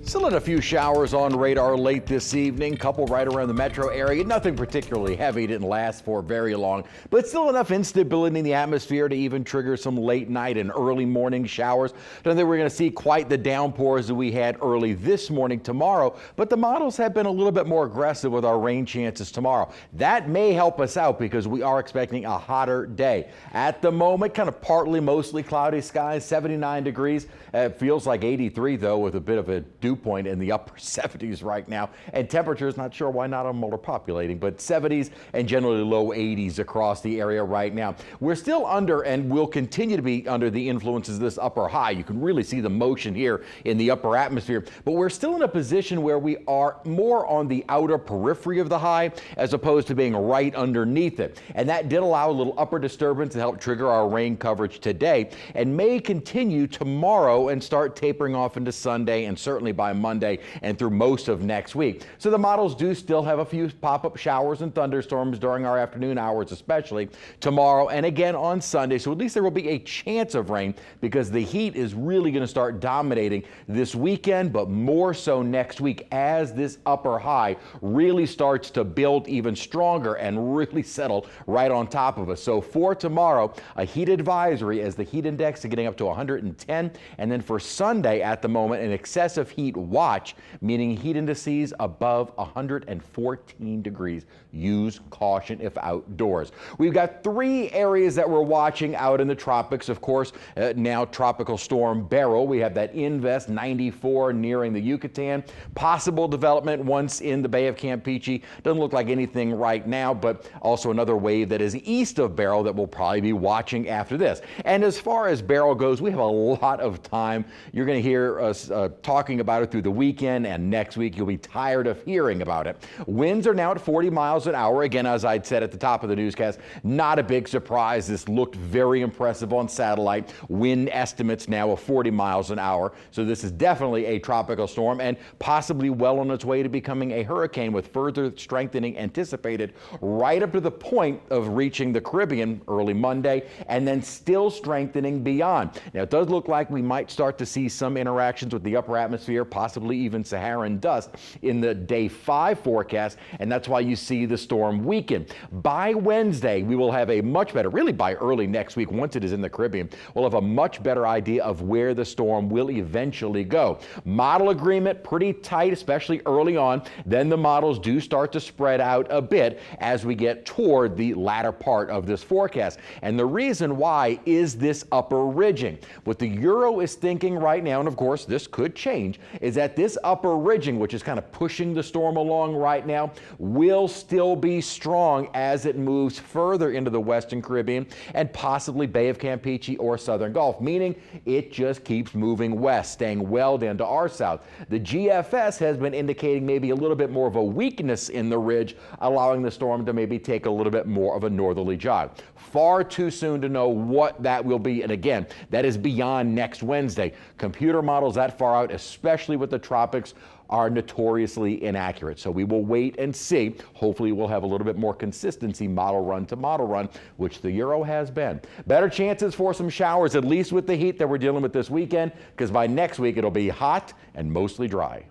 Still in a few showers on radar late this evening, couple right around the metro area. Nothing particularly heavy, didn't last for very long, but still enough instability in the atmosphere to even trigger some late night and early morning showers. Don't think we're going to see quite the downpours that we had early this morning tomorrow, but the models have been a little bit more aggressive with our rain chances tomorrow. That may help us out because we are expecting a hotter day. At the moment, kind of partly, mostly cloudy skies, 79 degrees. It feels like 83 though, with a bit of a dew point in the upper 70s right now, and temperatures, not sure why not overpopulating, but 70s and generally low 80s across the area right now. We're still under and will continue to be under the influences of this upper high. You can really see the motion here in the upper atmosphere, but we're still in a position where we are more on the outer periphery of the high as opposed to being right underneath it, and that did allow a little upper disturbance to help trigger our rain coverage today and may continue tomorrow and start tapering off into Sunday and certainly by Monday and through most of next week. So the models do still have a few pop-up showers and thunderstorms during our afternoon hours, especially tomorrow and again on Sunday. So at least there will be a chance of rain because the heat is really going to start dominating this weekend, but more so next week as this upper high really starts to build even stronger and really settle right on top of us. So for tomorrow, a heat advisory as the heat index is getting up to 110, and then for Sunday at the moment, an excessive heat watch, meaning heat indices above 114 degrees. Use caution if outdoors. We've got three areas that we're watching out in the tropics. Of course, now Tropical Storm Beryl. We have that Invest 94 nearing the Yucatan. Possible development once in the Bay of Campeche. Doesn't look like anything right now, but also another wave that is east of Beryl that we'll probably be watching after this. And as far as Beryl goes, we have a lot of time. You're going to hear us talking about it through the weekend, and next week you'll be tired of hearing about it. Winds are now at 40 miles an hour. Again, as I'd said at the top of the newscast, not a big surprise. This looked very impressive on satellite. Wind estimates now of 40 miles an hour. So this is definitely a tropical storm and possibly well on its way to becoming a hurricane, with further strengthening anticipated right up to the point of reaching the Caribbean early Monday and then still strengthening beyond. Now it does look like we might start to see some interactions with the upper atmosphere, possibly even Saharan dust in the day 5 forecast, and that's why you see the storm weaken. By Wednesday, we will have a much better, really by early next week, once it is in the Caribbean, we'll have a much better idea of where the storm will eventually go. Model agreement pretty tight, especially early on. Then the models do start to spread out a bit as we get toward the latter part of this forecast. And the reason why is this upper ridging. What the Euro is thinking right now, and of course this could change, is that this upper ridging, which is kind of pushing the storm along right now, will still be strong as it moves further into the Western Caribbean and possibly Bay of Campeche or Southern Gulf, meaning it just keeps moving west, staying well down to our south. The GFS has been indicating maybe a little bit more of a weakness in the ridge, allowing the storm to maybe take a little bit more of a northerly jog. Far too soon to know what that will be, and again, that is beyond next Wednesday. Computer models that far out, especially with the tropics, are notoriously inaccurate. So we will wait and see. Hopefully we'll have a little bit more consistency model run to model run, which the Euro has been. Better chances for some showers, at least with the heat that we're dealing with this weekend, because by next week it'll be hot and mostly dry.